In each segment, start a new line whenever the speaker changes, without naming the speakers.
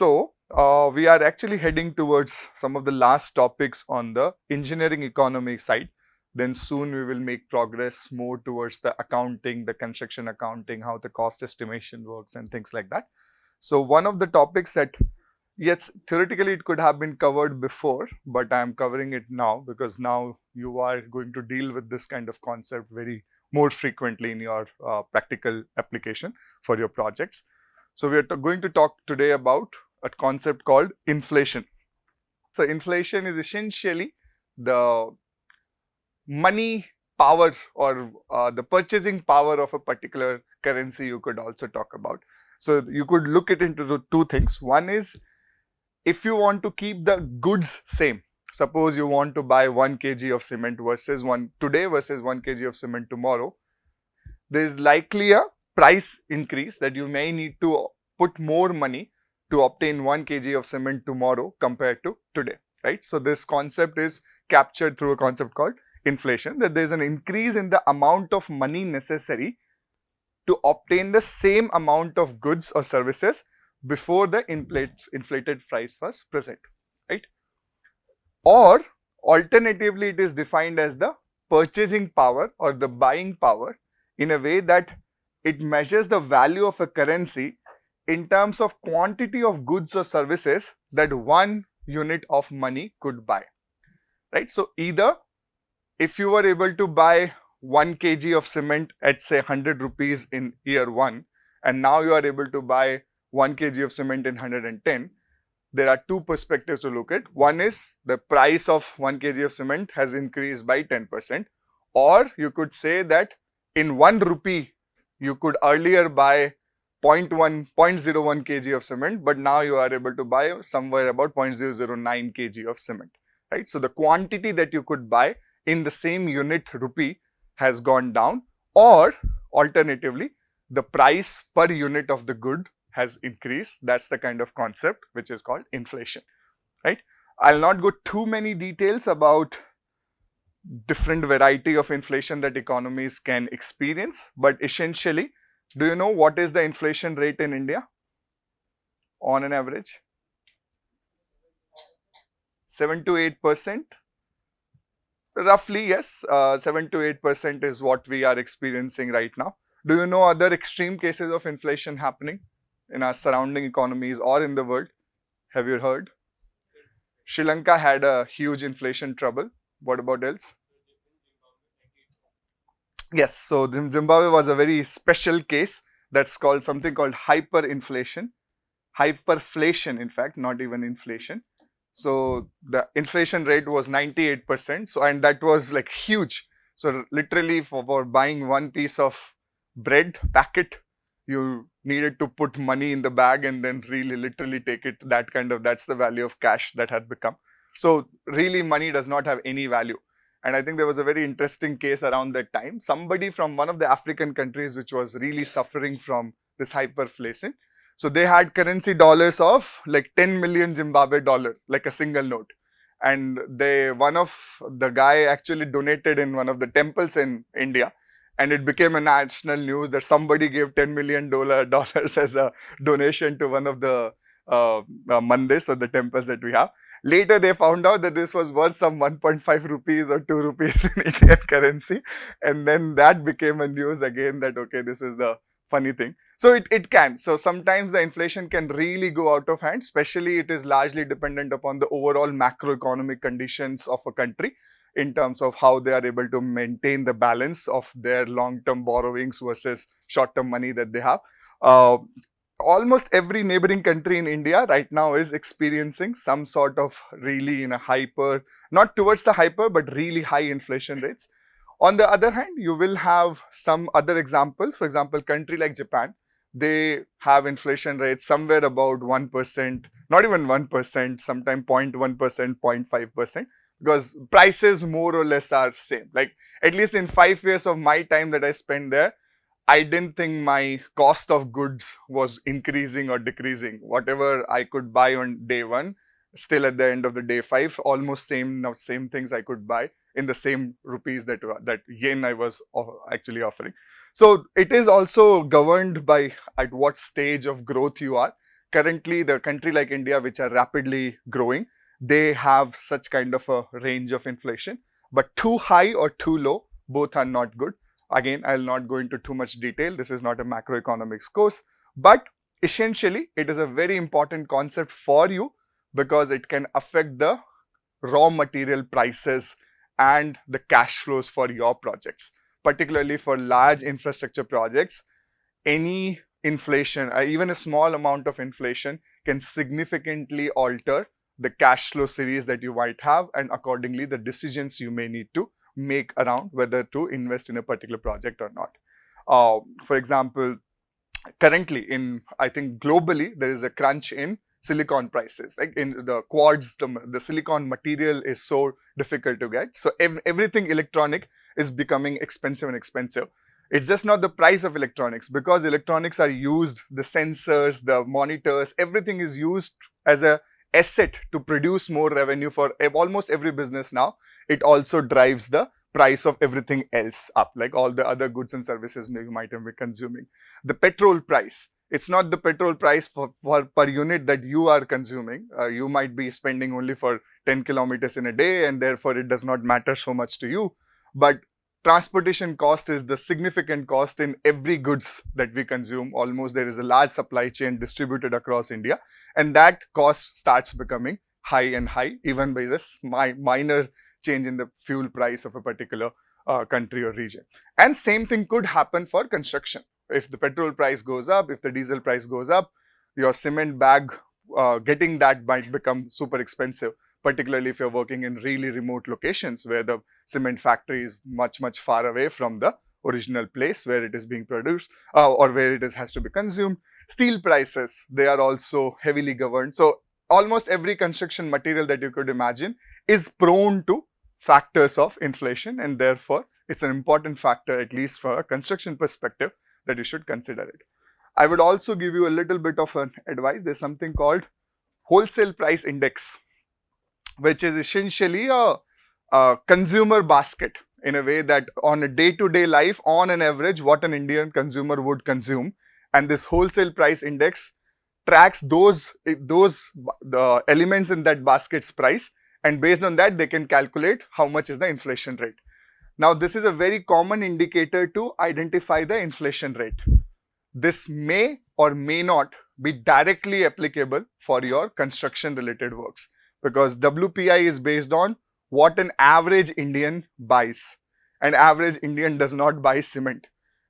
we are actually heading towards some of the last topics on the engineering economy side. Then soon we will make progress more towards the accounting, the construction accounting, how the cost estimation works and things like that. So one of the topics that, yes, theoretically it could have been covered before, but I am covering it now because now you are going to deal with this kind of concept very more frequently in your practical application for your projects. So we are going to talk today about a concept called inflation. So inflation is essentially the money power or the purchasing power of a particular currency. You could also talk about. So you could look it into the two things. One is, if you want to keep the goods same, suppose you want to buy 1 kg of cement versus 1 today versus 1 kg of cement tomorrow, there is likely a price increase that you may need to put more money to obtain 1 kg of cement tomorrow compared to today, right? So this concept is captured through a concept called inflation, that there is an increase in the amount of money necessary to obtain the same amount of goods or services before the inflated price was present, right? Or alternatively, it is defined as the purchasing power or the buying power, in a way that it measures the value of a currency in terms of quantity of goods or services that 1 unit of money could buy, right? So either if you were able to buy 1 kg of cement at say 100 rupees in year 1, and now you are able to buy 1 kg of cement in 110, there are two perspectives to look at. One is the price of 1 kg of cement has increased by 10%, or you could say that in 1 rupee you could earlier buy 0.01 kg of cement, but now you are able to buy somewhere about 0.009 kg of cement, right? So the quantity that you could buy in the same unit rupee has gone down, or alternatively the price per unit of the good has increased. That's the kind of concept which is called inflation, right? I'll not go too many details about different variety of inflation that economies can experience, but essentially, do you know what is the inflation rate in India on an average? 7 to 8%. Roughly, yes, 7 to 8% is what we are experiencing right now. Do you know other extreme cases of inflation happening in our surrounding economies or in the world? Have you heard? Sri Lanka had a huge inflation trouble. What about else? Yes, so Zimbabwe was a very special case. That's called something called hyperinflation. Hyperflation, in fact, not even inflation. So the inflation rate was 98%. So, and that was like huge. So literally for buying one piece of bread packet, you needed to put money in the bag and then really literally take it. That's the value of cash that had become. So really money does not have any value. And I think there was a very interesting case around that time. Somebody from one of the African countries which was really suffering from this hyperinflation. So they had currency dollars of like 10 million Zimbabwe dollar, like a single note. And one of the guy actually donated in one of the temples in India. And it became a national news that somebody gave $10 million dollars as a donation to one of the mandirs or the temples that we have. Later, they found out that this was worth some 1.5 rupees or 2 rupees in Indian currency. And then that became a news again that, okay, this is the funny thing. So it can. So sometimes the inflation can really go out of hand, especially it is largely dependent upon the overall macroeconomic conditions of a country in terms of how they are able to maintain the balance of their long-term borrowings versus short-term money that they have. Almost every neighboring country in India right now is experiencing some sort of really in a hyper, not towards the hyper, but really high inflation rates. On the other hand, you will have some other examples. For example, country like Japan, they have inflation rates somewhere about 1%, not even 1%, sometimes 0.1%, 0.5%, because prices more or less are same. Like at least in 5 years of my time that I spent there, I didn't think my cost of goods was increasing or decreasing. Whatever I could buy on day 1, still at the end of the day 5, almost same things I could buy in the same rupees that yen I was actually offering. So it is also governed by at what stage of growth you are. currently the country like India, which are rapidly growing, they have such kind of a range of inflation, but too high or too low, both are not good. Again, I'll not go into too much detail. This is not a macroeconomics course, but essentially it is a very important concept for you because it can affect the raw material prices and the cash flows for your projects, particularly for large infrastructure projects. Any inflation, even a small amount of inflation, can significantly alter the cash flow series that you might have, and accordingly the decisions you may need to make around whether to invest in a particular project or not. For example, currently I think globally, there is a crunch in silicon prices. Like in the quartz, the silicon material is so difficult to get. So everything electronic is becoming expensive and expensive. It's just not the price of electronics, because electronics are used, the sensors, the monitors, everything is used as a asset to produce more revenue for almost every business now. It also drives the price of everything else up, like all the other goods and services you might have been consuming. The petrol price, it's not the petrol price for per unit that you are consuming. You might be spending only for 10 kilometers in a day, and therefore it does not matter so much to you. But transportation cost is the significant cost in every goods that we consume. Almost there is a large supply chain distributed across India, and that cost starts becoming high and high, even by this minor change in the fuel price of a particular country or region. And same thing could happen for construction. If the petrol price goes up, if the diesel price goes up, your cement bag, getting that might become super expensive, particularly if you're working in really remote locations where the cement factory is much far away from the original place where it is being produced, or where it has to be consumed. Steel prices, they are also heavily governed. So almost every construction material that you could imagine is prone to factors of inflation, and therefore it's an important factor, at least for a construction perspective, that you should consider it. I would also give you a little bit of an advice. There's something called wholesale price index, which is essentially a consumer basket, in a way that on a day-to-day life, on an average, what an Indian consumer would consume. And this wholesale price index tracks the elements in that basket's price, and based on that they can calculate how much is the inflation rate. Now this is a very common indicator to identify the inflation rate. This may or may not be directly applicable for your construction related works, because WPI is based on what an average Indian buys. An average Indian does not buy cement.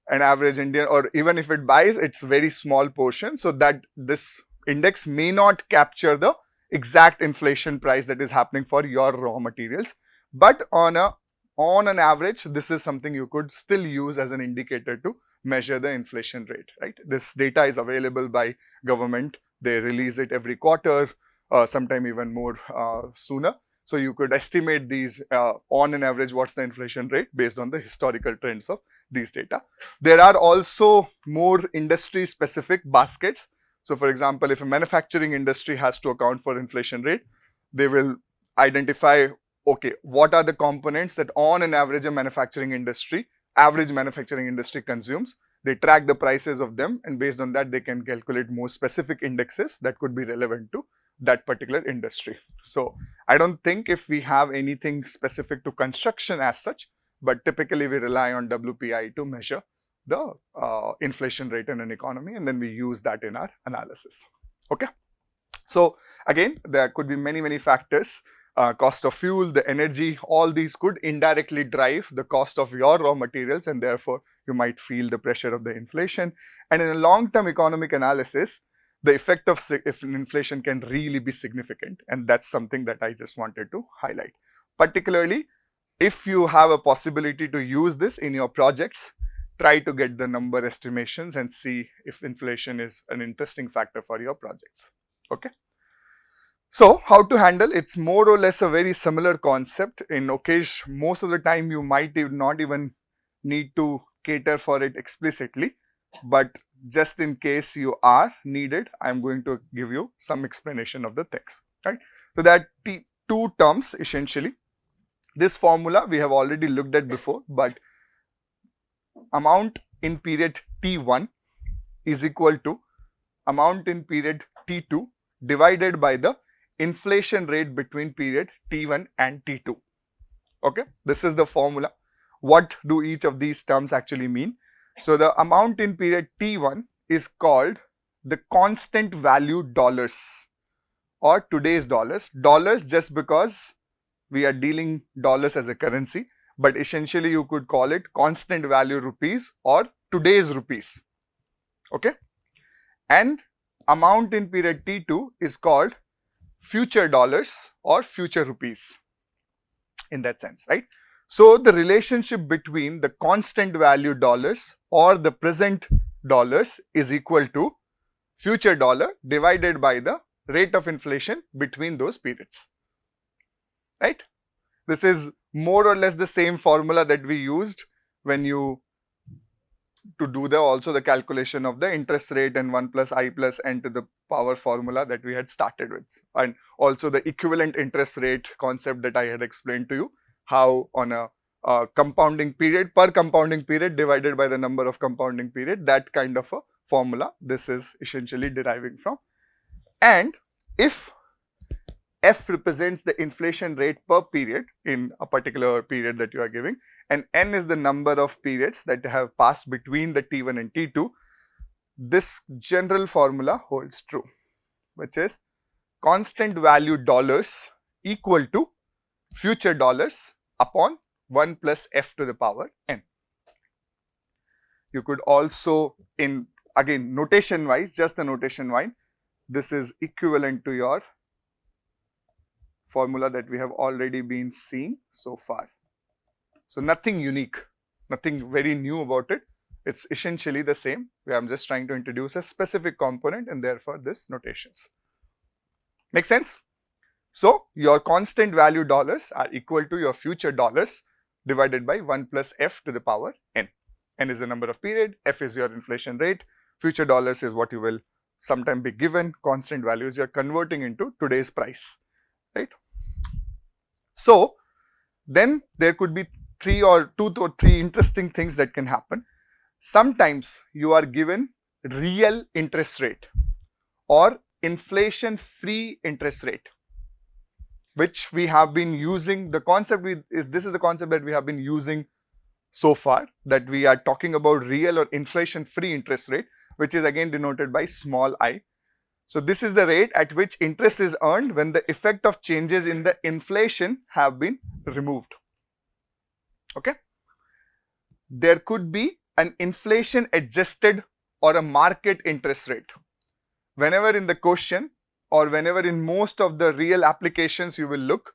An average Indian, or even if it buys, it's very small portion, so that this index may not capture the exact inflation price that is happening for your raw materials. But on an average, this is something you could still use as an indicator to measure the inflation rate, right? This data is available by government. They release it every quarter, sometime even more sooner. So you could estimate these on an average, what's the inflation rate based on the historical trends of these data. There are also more industry specific baskets. So for example, if a manufacturing industry has to account for inflation rate, they will identify, okay, what are the components that on an average average manufacturing industry consumes. They track the prices of them, and based on that they can calculate more specific indexes that could be relevant to that particular industry. So I don't think if we have anything specific to construction as such, but typically we rely on WPI to measure the inflation rate in an economy, and then we use that in our analysis. Okay. So again, there could be many factors. Cost of fuel, the energy, all these could indirectly drive the cost of your raw materials, and therefore you might feel the pressure of the inflation. And in a long-term economic analysis, the effect of inflation can really be significant, and that's something that I just wanted to highlight. Particularly, if you have a possibility to use this in your projects, try to get the number estimations and see if inflation is an interesting factor for your projects. Okay. So how to handle? It's more or less a very similar concept. In occasion, most of the time you might not even need to cater for it explicitly, but just in case you are needed, I'm going to give you some explanation of the things, right? So there are two terms essentially. This formula we have already looked at before, but amount in period T1 is equal to amount in period T2 divided by the inflation rate between period T1 and T2. Okay, this is the formula. What do each of these terms actually mean? So the amount in period T1 is called the constant value dollars, or today's dollars. Dollars just because we are dealing dollars as a currency, but essentially you could call it constant value rupees or today's rupees. Okay, and amount in period T2 is called future dollars or future rupees in that sense, right? So the relationship between the constant value dollars or the present dollars is equal to future dollar divided by the rate of inflation between those periods, right? This is more or less the same formula that we used when you to do the calculation of the interest rate and 1 plus I plus n to the power formula that we had started with, and also the equivalent interest rate concept that I had explained to you, how on a compounding period, per compounding period divided by the number of compounding period, that kind of a formula this is essentially deriving from. And if F represents the inflation rate per period in a particular period that you are giving, and N is the number of periods that have passed between the T1 and T2, this general formula holds true, which is constant value dollars equal to future dollars upon 1 plus F to the power N. You could also, in again notation wise, just the notation wise, this is equivalent to your formula that we have already been seeing so far. So nothing unique, nothing very new about it. It's essentially the same. I'm just trying to introduce a specific component and therefore this notations. Make sense? So your constant value dollars are equal to your future dollars divided by 1 plus F to the power N. N is the number of period, F is your inflation rate, future dollars is what you will sometime be given, constant values you are converting into today's price, right? So then there could be two or three interesting things that can happen. Sometimes you are given real interest rate or inflation free interest rate, which we have been using. The concept this is the concept that we have been using so far, that we are talking about real or inflation free interest rate, which is again denoted by small I. So this is the rate at which interest is earned when the effect of changes in the inflation have been removed. Okay. There could be an inflation adjusted or a market interest rate. Whenever in the question or whenever in most of the real applications you will look,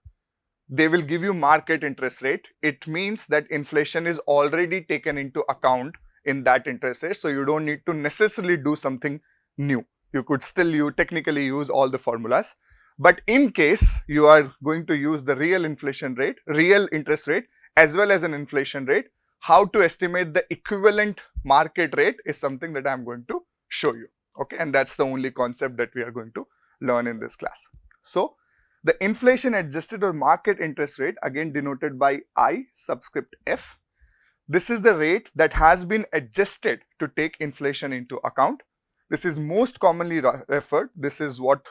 they will give you market interest rate. It means that inflation is already taken into account in that interest rate. So you don't need to necessarily do something new. You could still technically use all the formulas. But in case you are going to use the real inflation rate, real interest rate, as well as an inflation rate, how to estimate the equivalent market rate is something that I am going to show you. Okay, and that's the only concept that we are going to learn in this class. So the inflation adjusted or market interest rate, again denoted by I subscript F, this is the rate that has been adjusted to take inflation into account. This is most commonly referred, this is what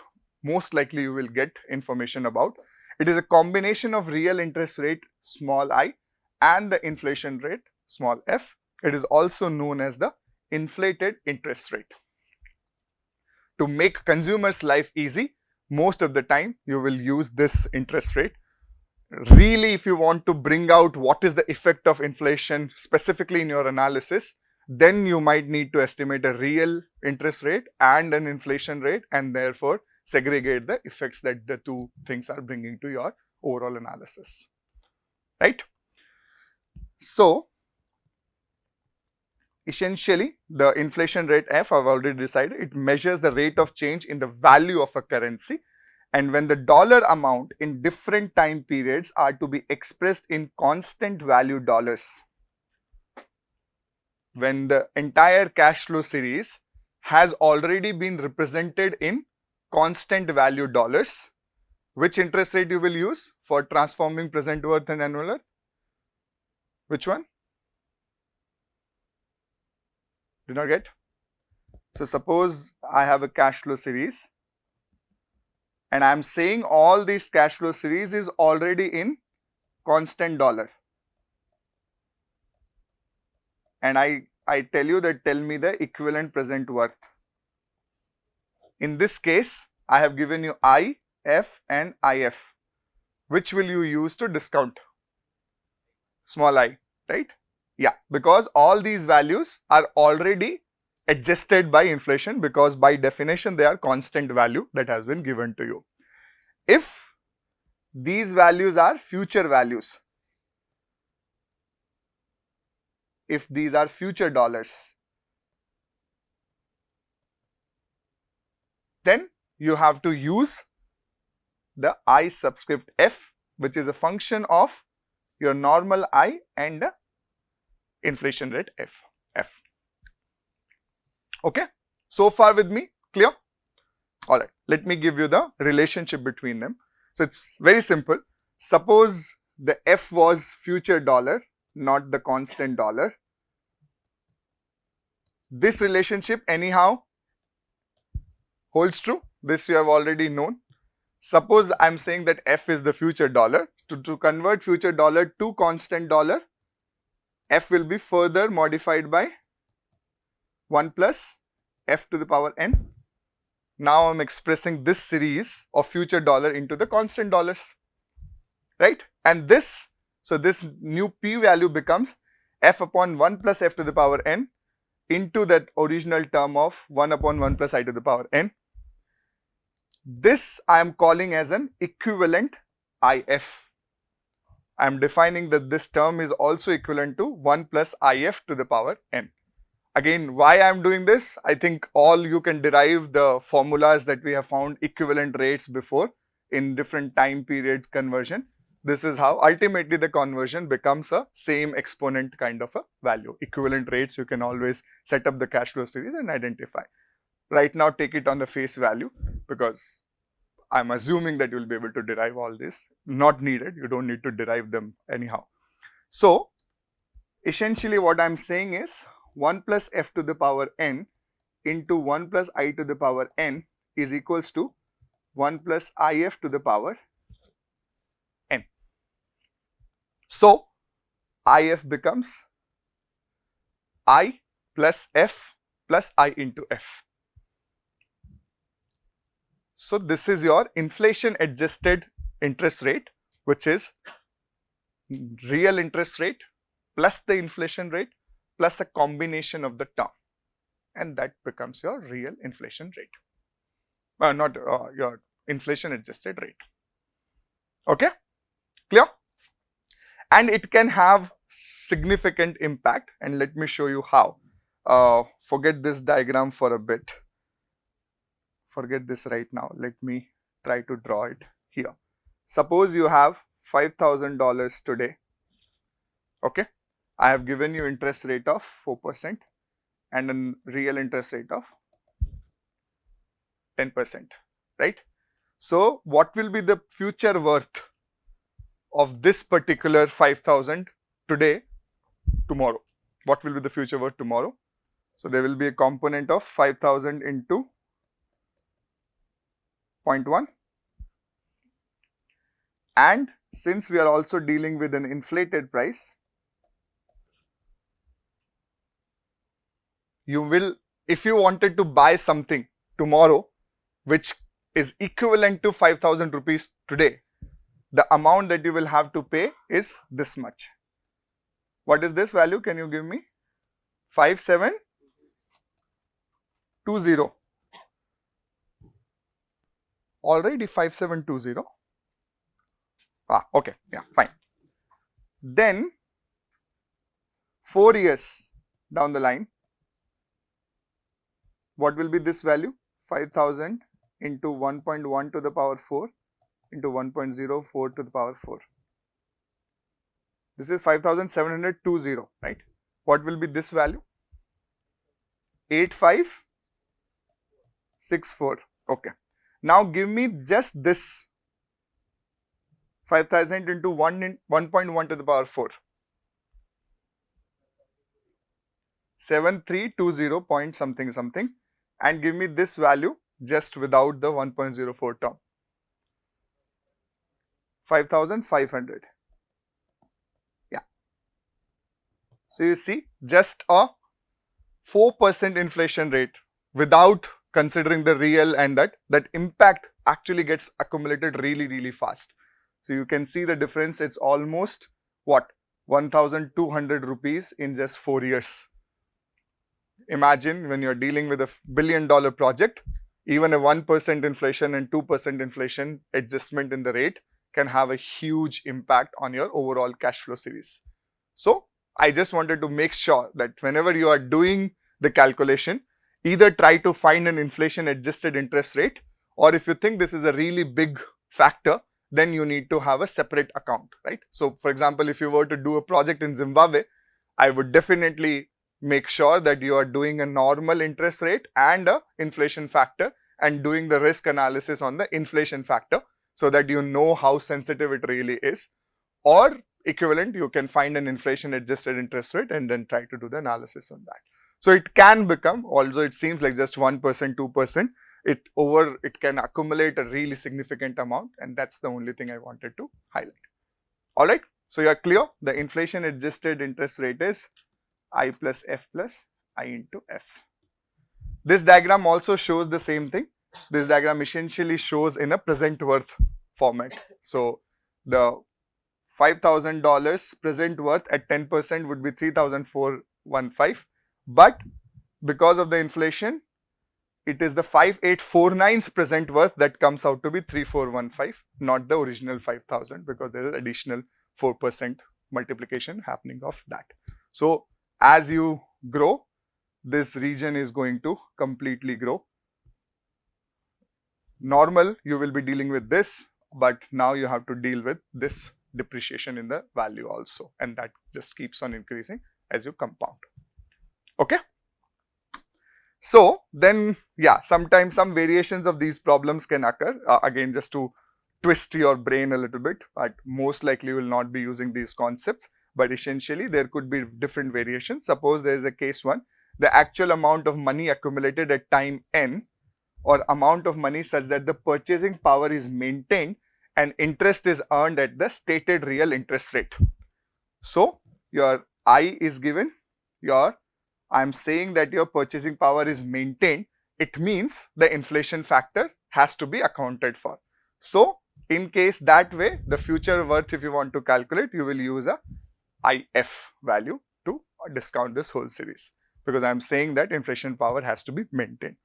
most likely you will get information about. It is a combination of real interest rate small I and the inflation rate small f. It is also known as the inflated interest rate. To make consumers' life easy, most of the time you will use this interest rate. Really, if you want to bring out what is the effect of inflation specifically in your analysis, then you might need to estimate a real interest rate and an inflation rate, and therefore segregate the effects that the two things are bringing to your overall analysis, right? So essentially the inflation rate F, I've already decided, it measures the rate of change in the value of a currency, and when the dollar amount in different time periods are to be expressed in constant value dollars, when the entire cash flow series has already been represented in constant value dollars, which interest rate you will use for transforming present worth and annual? Which one? Did not get? So suppose I have a cash flow series and I am saying all these cash flow series is already in constant dollar, and I tell you that tell me the equivalent present worth. In this case, I have given you I, F and IF. Which will you use to discount? Small I, right? Yeah, because all these values are already adjusted by inflation, because by definition they are constant value that has been given to you. If these values are future values, if these are future dollars, then you have to use the I subscript F, which is a function of your normal I and the inflation rate F. Okay, so far with me, clear? Alright, let me give you the relationship between them. So it's very simple. Suppose the F was future dollar, not the constant dollar. This relationship anyhow holds true. This you have already known. Suppose I am saying that F is the future dollar. To convert future dollar to constant dollar, F will be further modified by 1 plus F to the power n. Now I am expressing this series of future dollar into the constant dollars, right? And this, so this new P value becomes F upon 1 plus F to the power n into that original term of 1 upon 1 plus I to the power n. This I am calling as an equivalent IF. I am defining that this term is also equivalent to 1 plus IF to the power n. Again, why I am doing this? I think all you can derive the formulas that we have found equivalent rates before in different time periods conversion. This is how ultimately the conversion becomes a same exponent kind of a value. Equivalent rates, you can always set up the cash flow series and identify. Right now, take it on the face value, because I am assuming that you will be able to derive all this. Not needed, you don't need to derive them anyhow. So, essentially what I am saying is 1 plus F to the power n into 1 plus I to the power n is equals to 1 plus IF to the power n. So, IF becomes I plus F plus I into F. So, this is your inflation adjusted interest rate, which is real interest rate plus the inflation rate plus a combination of the term, and that becomes your real inflation rate, not your inflation adjusted rate. Okay, clear? And it can have significant impact, and let me show you how. Forget this diagram for a bit. Forget this right now. Let me try to draw it here. Suppose you have $5,000 today. Okay, I have given you interest rate of 4% and a real interest rate of 10%, right? So, what will be the future worth of this particular 5,000 today, tomorrow? What will be the future worth tomorrow? So, there will be a component of 5,000 into 0.1, and since we are also dealing with an inflated price, you will, if you wanted to buy something tomorrow which is equivalent to 5,000 rupees today, the amount that you will have to pay is this much. What is this value? Can you give me? 5720. Already 5720. Okay, yeah, fine. Then 4 years down the line, what will be this value? 5,000 into 1.1 to the power 4 into 1.04 to the power 4. This is 5,720, right? What will be this value? 8564. Okay. Now give me just this 5,000 into 1.1 to the power 4. 7320 point something something, and give me this value just without the 1.04 term. 5,500. Yeah. So you see, just a 4% inflation rate without considering the real, and that impact actually gets accumulated really fast. So you can see the difference. It's almost what, 1,200 rupees in just 4 years. Imagine when you're dealing with a billion-dollar project, even a 1% inflation and 2% inflation adjustment in the rate can have a huge impact on your overall cash flow series. So I just wanted to make sure that whenever you are doing the calculation, either try to find an inflation adjusted interest rate, or if you think this is a really big factor, then you need to have a separate account, right? So for example, if you were to do a project in Zimbabwe, I would definitely make sure that you are doing a normal interest rate and a inflation factor, and doing the risk analysis on the inflation factor so that you know how sensitive it really is. Or equivalent, you can find an inflation adjusted interest rate and then try to do the analysis on that. So it can become, although it seems like just 1%, 2%, it can accumulate a really significant amount, and that's the only thing I wanted to highlight. All right, so you are clear. The inflation adjusted interest rate is I plus F plus I into F. This diagram also shows the same thing. This diagram essentially shows in a present worth format. So the $5,000 present worth at 10% would be 3,415, but because of the inflation, it is the 5849's present worth that comes out to be 3,415, not the original 5,000, because there is additional 4% multiplication happening of that. So as you grow, this region is going to completely grow. Normal, you will be dealing with this, but now you have to deal with this depreciation in the value also, and that just keeps on increasing as you compound. Okay. So then, yeah, sometimes some variations of these problems can occur. Again, just to twist your brain a little bit, but most likely you will not be using these concepts, but essentially there could be different variations. Suppose there is a case 1, the actual amount of money accumulated at time n, or amount of money such that the purchasing power is maintained and interest is earned at the stated real interest rate. So your I is given, I am saying that your purchasing power is maintained. It means the inflation factor has to be accounted for. So in case that way, the future worth, if you want to calculate, you will use a IF value to discount this whole series, because I am saying that inflation power has to be maintained.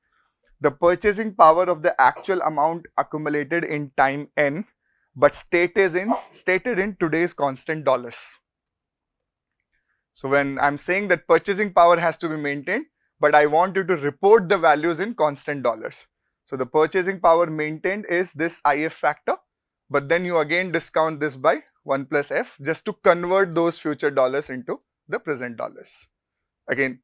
The purchasing power of the actual amount accumulated in time n, but stated in today's constant dollars. So when I'm saying that purchasing power has to be maintained, but I want you to report the values in constant dollars. So the purchasing power maintained is this IF factor, but then you again discount this by 1 plus F just to convert those future dollars into the present dollars. Again,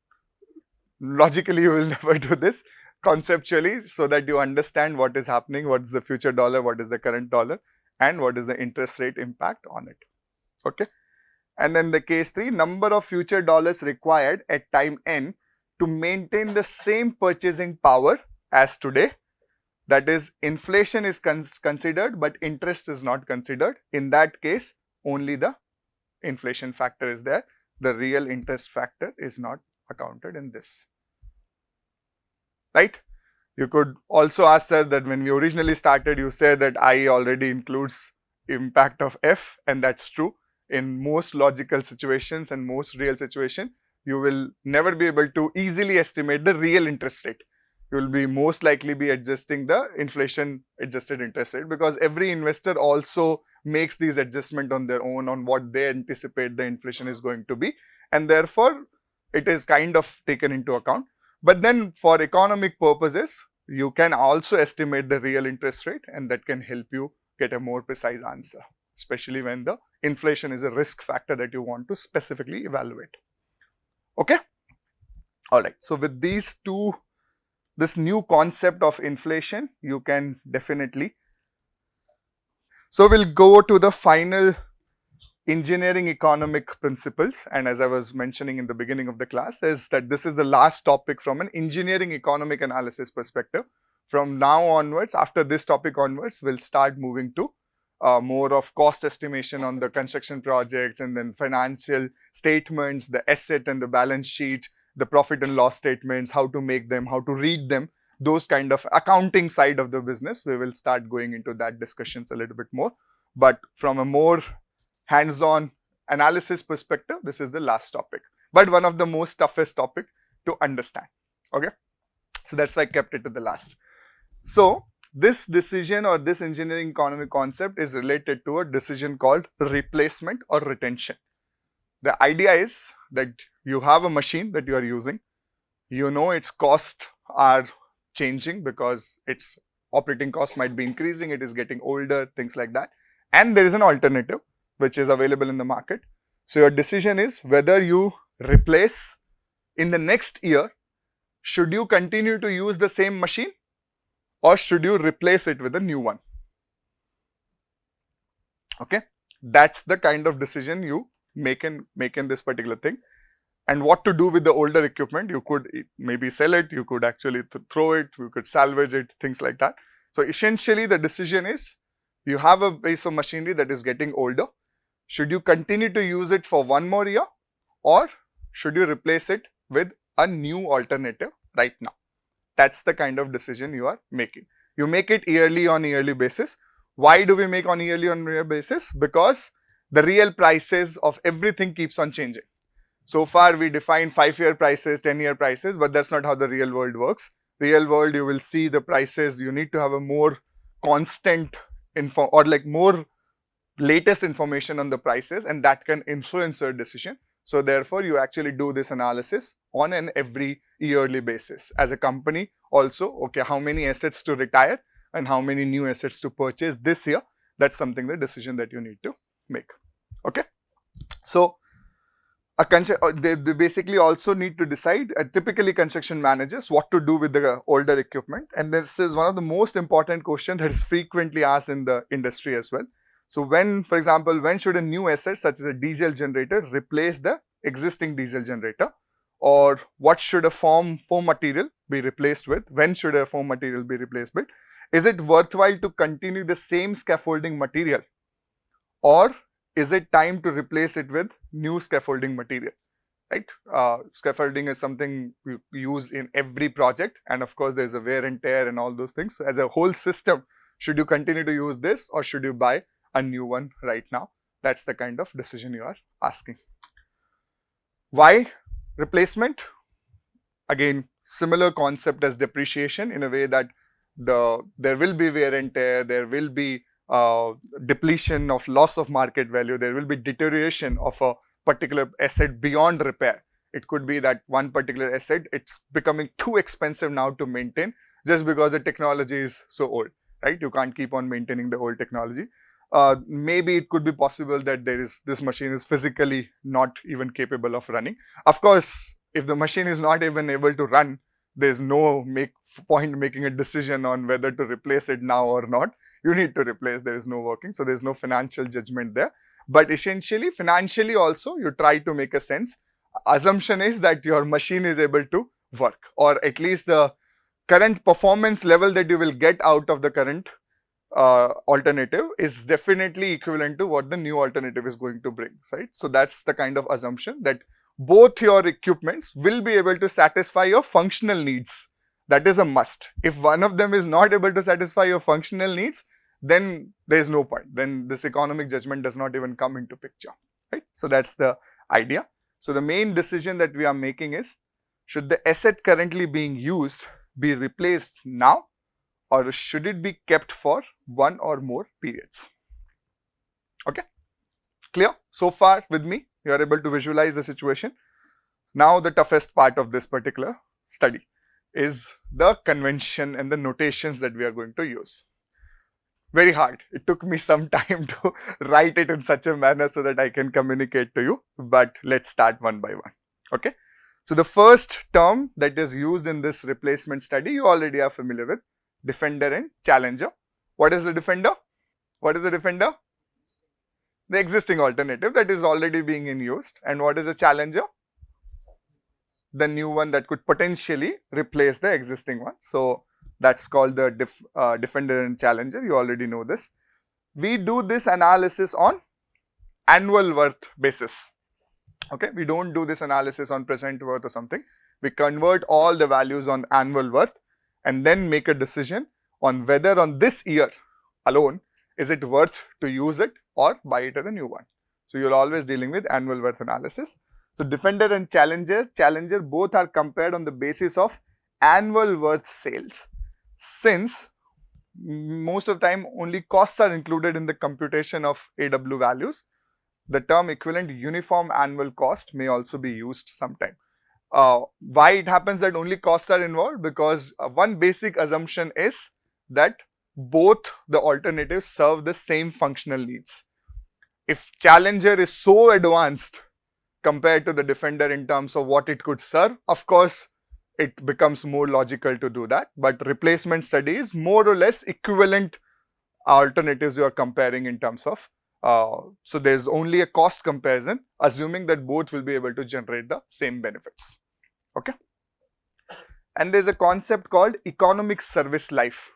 logically you will never do this. Conceptually, so that you understand what is happening, what is the future dollar, what is the current dollar, and what is the interest rate impact on it. Okay. And then the case 3, number of future dollars required at time n to maintain the same purchasing power as today. That is, inflation is considered, but interest is not considered. In that case, only the inflation factor is there. The real interest factor is not accounted in this. Right? You could also ask, sir, that when we originally started, you said that I already includes impact of F, and that's true. In most logical situations and most real situations, you will never be able to easily estimate the real interest rate. You will be most likely be adjusting the inflation adjusted interest rate, because every investor also makes these adjustments on their own on what they anticipate the inflation is going to be, and therefore it is kind of taken into account. But then for economic purposes, you can also estimate the real interest rate, and that can help you get a more precise answer, especially when the inflation is a risk factor that you want to specifically evaluate. Okay. All right. So with these two, this new concept of inflation, you can definitely. So we'll go to the final engineering economic principles, and as I was mentioning in the beginning of the class, is that this is the last topic from an engineering economic analysis perspective. From now onwards, after this topic onwards, we'll start moving to more of cost estimation on the construction projects, and then financial statements, the asset and the balance sheet, the profit and loss statements, how to make them, how to read them, those kind of accounting side of the business. We will start going into that discussions a little bit more. But from a more hands-on analysis perspective, this is the last topic, but one of the most toughest topic to understand. Okay, so that's why I kept it to the last. So this decision or this engineering economy concept is related to a decision called replacement or retention. The idea is that you have a machine that you are using, you know its costs are changing because its operating cost might be increasing, it is getting older, things like that, and there is an alternative which is available in the market. So your decision is whether you replace in the next year. Should you continue to use the same machine or should you replace it with a new one? Okay, that's the kind of decision you make in this particular thing. And what to do with the older equipment? You could maybe sell it, you could actually throw it, you could salvage it, things like that. So essentially the decision is, you have a piece of machinery that is getting older. Should you continue to use it for one more year or should you replace it with a new alternative right now? That's the kind of decision you are making. You make it yearly on yearly basis. Why do we make on yearly basis? Because the real prices of everything keeps on changing. So far we define 5-year prices, 10-year prices, but that's not how the real world works. Real world, you will see the prices, you need to have a more constant info or like more latest information on the prices, and that can influence your decision. So therefore you actually do this analysis on an every yearly basis. As a company also, okay, how many assets to retire and how many new assets to purchase this year, that's something, the decision that you need to make. Okay, so they basically also need to decide, typically construction managers, what to do with the older equipment. And this is one of the most important questions that is frequently asked in the industry as well. So when, for example, when should a new asset such as a diesel generator replace the existing diesel generator? Or what should a foam material be replaced with? When should a foam material be replaced with? Is it worthwhile to continue the same scaffolding material? Or is it time to replace it with new scaffolding material? Right? Scaffolding is something you use in every project, and of course there's a wear and tear and all those things. So as a whole system, should you continue to use this or should you buy a new one right now? That's the kind of decision you are asking. Why replacement? Again, similar concept as depreciation, in a way that there will be wear and tear, there will be depletion of loss of market value, there will be deterioration of a particular asset beyond repair. It could be that one particular asset, it's becoming too expensive now to maintain just because the technology is so old, right? You can't keep on maintaining the old technology. Maybe it could be possible that this machine is physically not even capable of running. Of course, if the machine is not even able to run, there's no point making a decision on whether to replace it now or not. You need to replace, there is no working, so there's no financial judgment there. But essentially, financially also, you try to make a sense. Assumption is that your machine is able to work, or at least the current performance level that you will get out of the current alternative is definitely equivalent to what the new alternative is going to bring, right? So that's the kind of assumption that both your equipments will be able to satisfy your functional needs. That is a must. If one of them is not able to satisfy your functional needs, then there is no point. Then this economic judgment does not even come into picture, right? So that's the idea. So the main decision that we are making is, should the asset currently being used be replaced now, or should it be kept for one or more periods? Okay, clear? So far with me, you are able to visualize the situation. Now the toughest part of this particular study is the convention and the notations that we are going to use. Very hard. It took me some time to write it in such a manner so that I can communicate to you, but let's start one by one. Okay, so the first term that is used in this replacement study, you already are familiar with: defender and challenger. What is the defender? What is the defender? The existing alternative that is already being in use. And what is a challenger? The new one that could potentially replace the existing one. So that's called the defender and challenger. You already know this. we do this analysis on annual worth basis. Okay, we don't do this analysis on present worth or something. We convert all the values on annual worth and then make a decision on whether on this year alone is it worth to use it or buy it as a new one. So you're always dealing with annual worth analysis. So Defender and Challenger both are compared on the basis of annual worth sales. Since most of the time only costs are included in the computation of AW values, the term equivalent uniform annual cost may also be used sometime. Why it happens that only costs are involved? Because one basic assumption is that both the alternatives serve the same functional needs. If Challenger is so advanced compared to the Defender in terms of what it could serve, of course it becomes more logical to do that, but replacement study is more or less equivalent alternatives you are comparing in terms of so there's only a cost comparison, assuming that both will be able to generate the same benefits. Okay. And there's a concept called economic service life,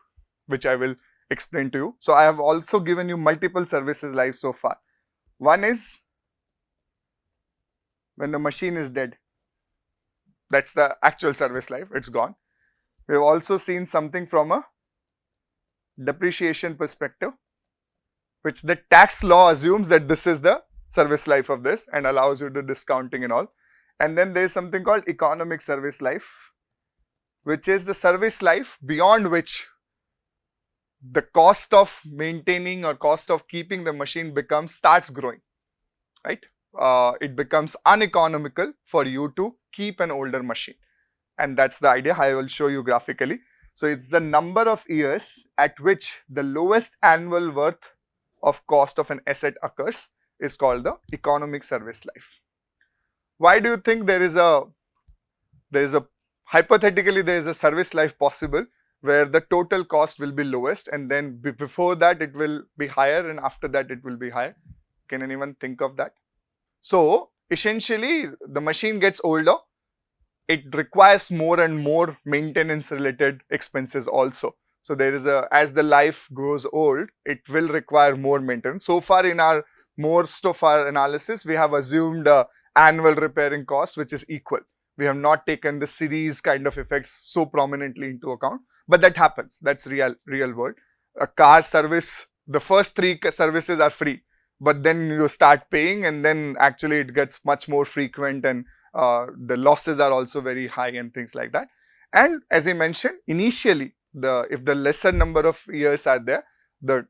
which I will explain to you. So I have also given you multiple services lives so far. One is when the machine is dead. That's the actual service life, it's gone. We have also seen something from a depreciation perspective, which the tax law assumes that this is the service life of this and allows you to discounting and all. And then there is something called economic service life, which is the service life beyond which the cost of maintaining or cost of keeping the machine starts growing, right? It becomes uneconomical for you to keep an older machine, and that's the idea. I will show you graphically. So it's the number of years at which the lowest annual worth of cost of an asset occurs is called the economic service life. Why do you think there is a hypothetically there is a service life possible where the total cost will be lowest and then before that it will be higher and after that it will be higher? Can anyone think of that? So essentially the machine gets older, it requires more and more maintenance related expenses also. So there is as the life grows old, it will require more maintenance. So far in most of our analysis, we have assumed annual repairing cost which is equal. We have not taken the series kind of effects so prominently into account, but that happens. That's real world. A car service, the first 3 services are free, but then you start paying and then actually it gets much more frequent and the losses are also very high and things like that. And as I mentioned initially, if the lesser number of years are there, the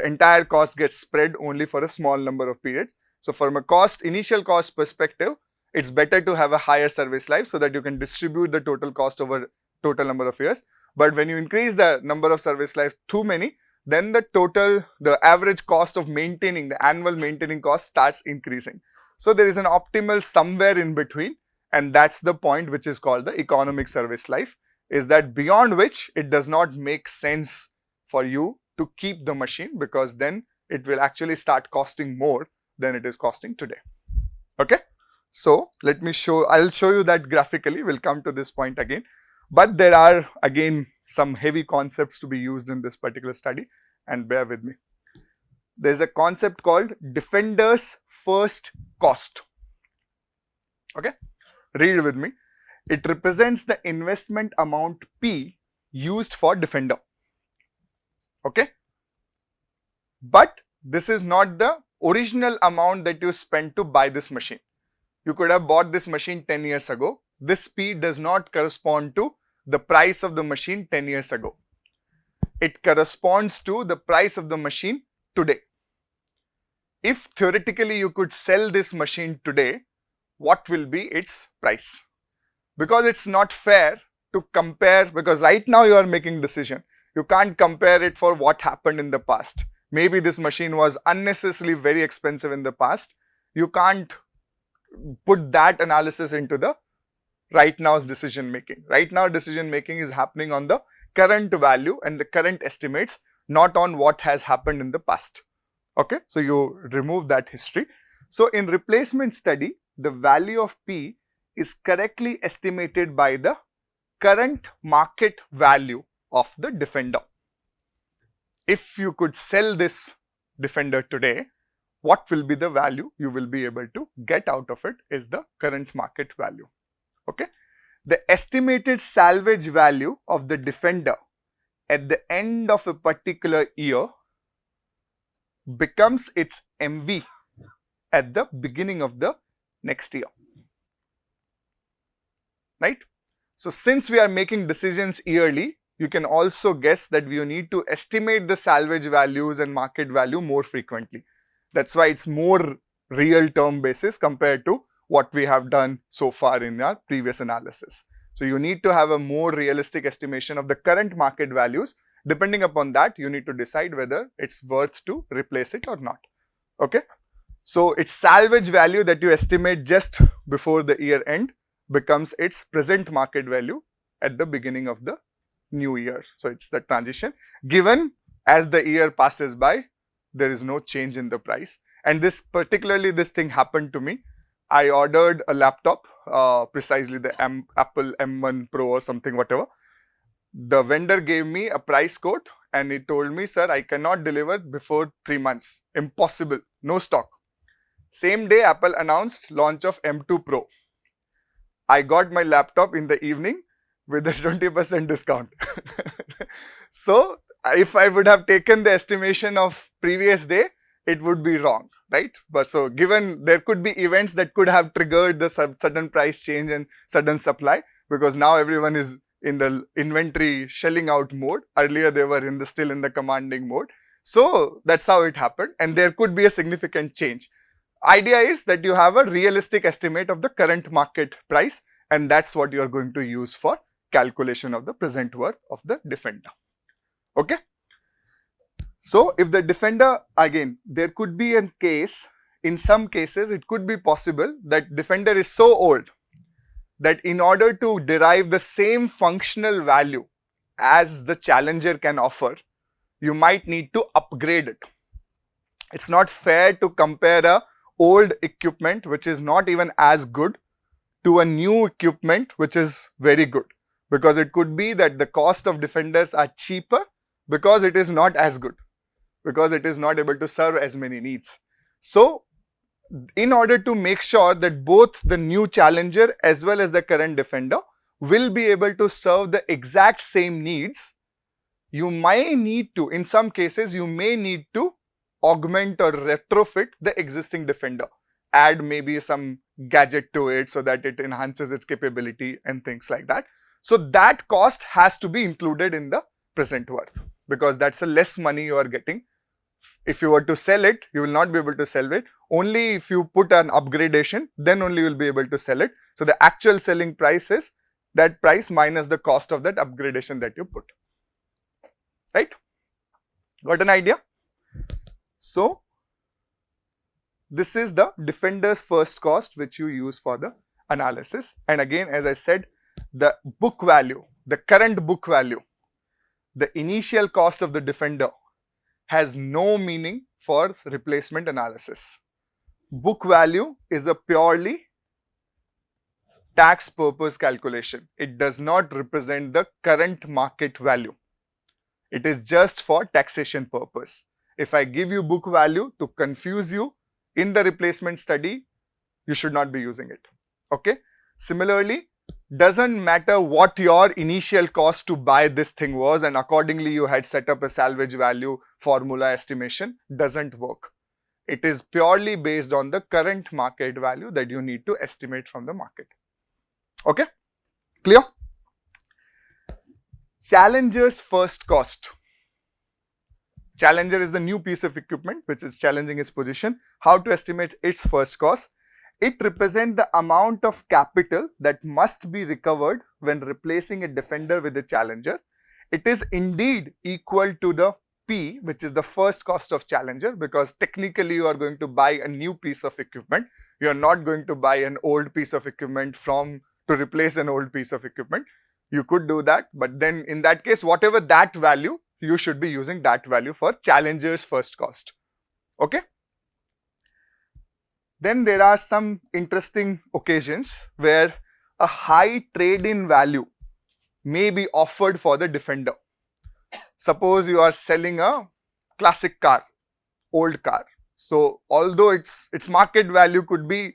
entire cost gets spread only for a small number of periods. So from a initial cost perspective, it's better to have a higher service life so that you can distribute the total cost over total number of years. But when you increase the number of service lives too many, then the average cost of maintaining, the annual maintaining cost starts increasing. So there is an optimal somewhere in between, and that's the point which is called the economic service life, is that beyond which it does not make sense for you to keep the machine, because then it will actually start costing more than it is costing today. Okay. So I'll show you that graphically. We'll come to this point again. But there are again some heavy concepts to be used in this particular study, and bear with me. There's a concept called Defender's first cost. Okay. Read with me. It represents the investment amount P used for Defender. Okay. But this is not the original amount that you spent to buy this machine. You could have bought this machine 10 years ago. This P does not correspond to the price of the machine 10 years ago. It corresponds to the price of the machine today. If theoretically you could sell this machine today, what will be its price? Because it's not fair to compare, because right now you are making decision. You can't compare it for what happened in the past. Maybe this machine was unnecessarily very expensive in the past. You can't put that analysis into the right now's decision making. Right now decision making is happening on the current value and the current estimates, not on what has happened in the past. Okay, so you remove that history. So in replacement study, the value of P is correctly estimated by the current market value of the Defender. if you could sell this Defender today, what will be the value you will be able to get out of it is the current market value. Okay. The estimated salvage value of the Defender at the end of a particular year becomes its MV at the beginning of the next year. Right? So since we are making decisions yearly, you can also guess that we need to estimate the salvage values and market value more frequently. That's why it's more real term basis compared to what we have done so far in our previous analysis. So you need to have a more realistic estimation of the current market values. Depending upon that, you need to decide whether it's worth to replace it or not. Okay. So its salvage value that you estimate just before the year end becomes its present market value at the beginning of the new year. So it's the transition given as the year passes by, there is no change in the price. And this thing happened to me. I ordered a laptop, precisely the Apple M1 Pro or something, whatever. The vendor gave me a price quote and he told me, sir, I cannot deliver before 3 months. Impossible. No stock. Same day, Apple announced launch of M2 Pro. I got my laptop in the evening with a 20% discount. So, if I would have taken the estimation of previous day, it would be wrong, right? But so, given there could be events that could have triggered the sudden price change and sudden supply, because now everyone is in the inventory shelling out mode. Earlier, they were still in the commanding mode. So, that's how it happened, and there could be a significant change. Idea is that you have a realistic estimate of the current market price, and that's what you are going to use for calculation of the present worth of the Defender. Okay. So if the Defender, again, there could be a case, in some cases it could be possible that Defender is so old that in order to derive the same functional value as the Challenger can offer, you might need to upgrade it. It's not fair to compare a old equipment which is not even as good to a new equipment which is very good, because it could be that the cost of Defenders are cheaper because it is not as good, because it is not able to serve as many needs. So in order to make sure that both the new Challenger as well as the current Defender will be able to serve the exact same needs, you may need to, in some cases, you may need to augment or retrofit the existing Defender, add maybe some gadget to it so that it enhances its capability and things like that. So that cost has to be included in the present worth, because that's a less money you are getting. If you were to sell it, you will not be able to sell it. Only if you put an upgradation, then only you will be able to sell it. So the actual selling price is that price minus the cost of that upgradation that you put. Right? Got an idea? So this is the Defender's first cost which you use for the analysis. And again, as I said, the book value, the current book value, the initial cost of the Defender has no meaning for replacement analysis. Book value is a purely tax purpose calculation. It does not represent the current market value. It is just for taxation purpose. If I give you book value to confuse you in the replacement study, you should not be using it. Okay. Similarly, doesn't matter what your initial cost to buy this thing was and accordingly you had set up a salvage value formula estimation, doesn't work. It is purely based on the current market value that you need to estimate from the market. Okay, clear? Challenger's first cost. Challenger is the new piece of equipment which is challenging its position. How to estimate its first cost? It represents the amount of capital that must be recovered when replacing a Defender with a Challenger. It is indeed equal to the P, which is the first cost of Challenger, because technically you are going to buy a new piece of equipment. You are not going to buy an old piece of equipment to replace an old piece of equipment. You could do that, but then in that case, whatever that value, you should be using that value for Challenger's first cost. Okay? Then there are some interesting occasions where a high trade-in value may be offered for the Defender. Suppose you are selling a classic car, old car. So although its market value could be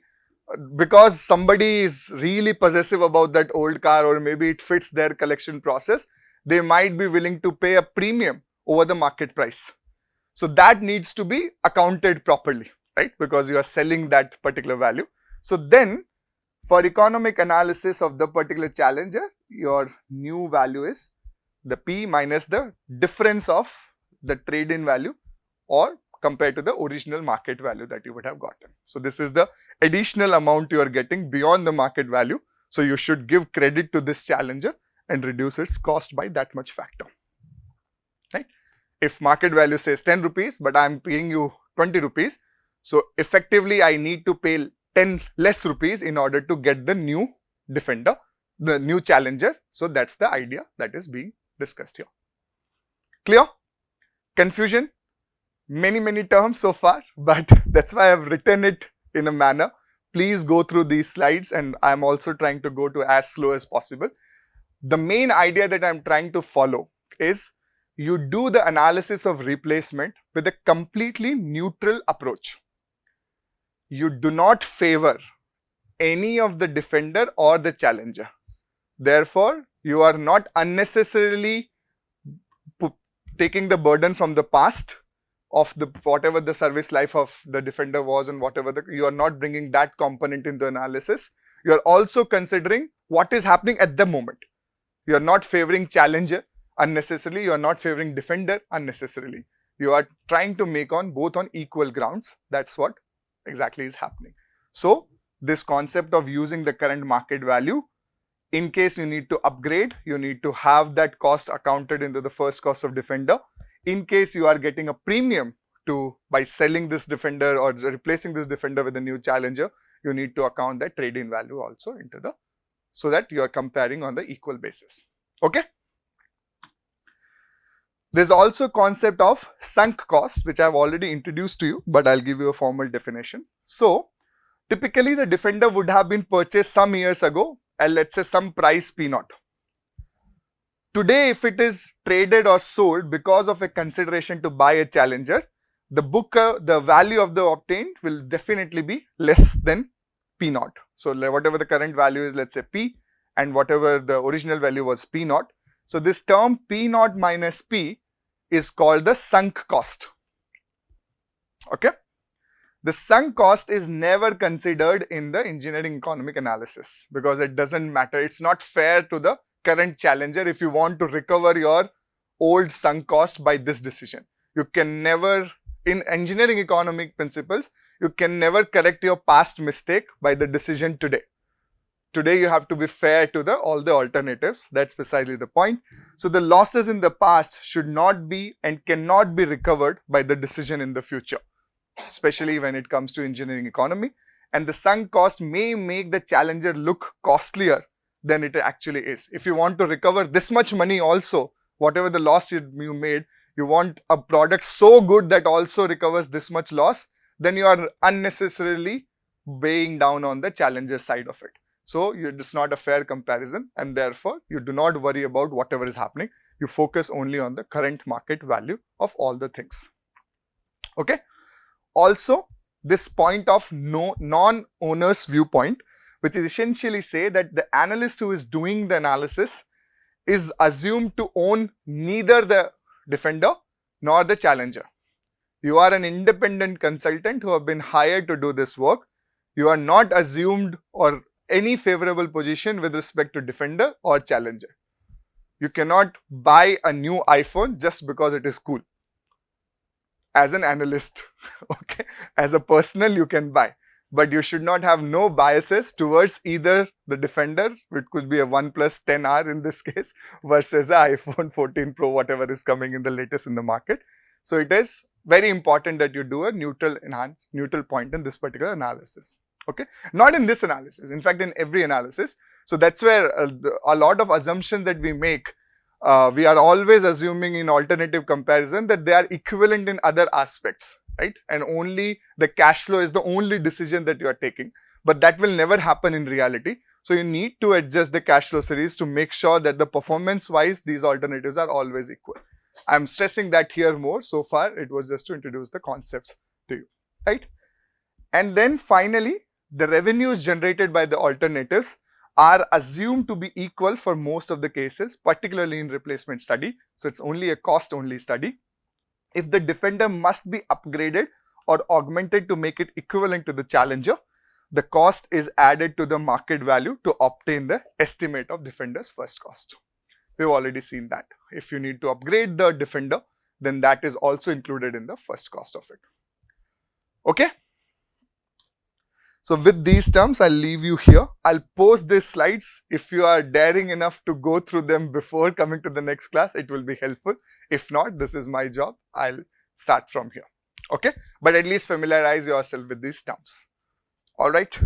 because somebody is really possessive about that old car, or maybe it fits their collection process, they might be willing to pay a premium over the market price. So that needs to be accounted properly, right? Because you are selling that particular value. So then for economic analysis of the particular challenger, your new value is the P minus the difference of the trade-in value or compared to the original market value that you would have gotten. So this is the additional amount you are getting beyond the market value. So you should give credit to this challenger and reduce its cost by that much factor, right? If market value says 10 rupees, but I am paying you 20 rupees, so effectively I need to pay 10 less rupees in order to get the new defender, the new challenger. So that's the idea that is being discussed here. Clear? Confusion? Many terms so far, but that's why I've written it in a manner. Please go through these slides, and I'm also trying to go to as slow as possible. The main idea that I'm trying to follow is you do the analysis of replacement with a completely neutral approach. You do not favor any of the defender or the challenger. Therefore, you are not unnecessarily taking the burden from the past of the whatever the service life of the defender was, and whatever you are not bringing that component into analysis. You are also considering what is happening at the moment. You are not favoring challenger unnecessarily. You are not favoring defender unnecessarily. You are trying to make on both on equal grounds. That's what exactly is happening. So this concept of using the current market value, in case you need to upgrade, you need to have that cost accounted into the first cost of defender. In case you are getting a premium by selling this defender or replacing this defender with a new challenger, you need to account that trade-in value also into the, so that you are comparing on the equal basis. Okay. There's also concept of sunk cost, which I've already introduced to you, but I'll give you a formal definition. So typically the defender would have been purchased some years ago at, let's say, some price P0. Today, if it is traded or sold because of a consideration to buy a challenger, the value of the obtained will definitely be less than P0. So whatever the current value is, let's say P, and whatever the original value was P0. So this term P0 minus P is called the sunk cost. Okay. The sunk cost is never considered in the engineering economic analysis because it doesn't matter. It's not fair to the current challenger if you want to recover your old sunk cost by this decision. You can never, in engineering economic principles, you can never correct your past mistake by the decision today. Today you have to be fair to all the alternatives. That's precisely the point. So the losses in the past should not be and cannot be recovered by the decision in the future, especially when it comes to engineering economy. And the sunk cost may make the challenger look costlier than it actually is. If you want to recover this much money also, whatever the loss you made, you want a product so good that also recovers this much loss, then you are unnecessarily weighing down on the challenger side of it. So it's not a fair comparison, and therefore you do not worry about whatever is happening. You focus only on the current market value of all the things. Okay. Also, this point of non-owner's viewpoint, which is essentially say that the analyst who is doing the analysis is assumed to own neither the defender nor the challenger. You are an independent consultant who have been hired to do this work. You are not assumed or any favorable position with respect to defender or challenger. You cannot buy a new iPhone just because it is cool. As an analyst, okay, as a personal you can buy, but you should not have no biases towards either the defender, which could be a OnePlus 10R in this case, versus an iPhone 14 Pro, whatever is coming in the latest in the market. So it is very important that you do a neutral point in this particular analysis. Okay, not in this analysis, in fact in every analysis. So that's where a lot of assumptions that we make, we are always assuming in alternative comparison that they are equivalent in other aspects, right? And only the cash flow is the only decision that you are taking, but that will never happen in reality. So you need to adjust the cash flow series to make sure that the performance wise these alternatives are always equal. I'm stressing that here more. So far, it was just to introduce the concepts to you, right? And then finally, the revenues generated by the alternatives are assumed to be equal for most of the cases, particularly in replacement study. So it's only a cost only study. If the defender must be upgraded or augmented to make it equivalent to the challenger, the cost is added to the market value to obtain the estimate of defender's first cost. We've already seen that. If you need to upgrade the defender, then that is also included in the first cost of it. Okay? So with these terms, I'll leave you here. I'll post these slides. If you are daring enough to go through them before coming to the next class, it will be helpful. If not, this is my job. I'll start from here. Okay? But at least familiarize yourself with these terms. All right?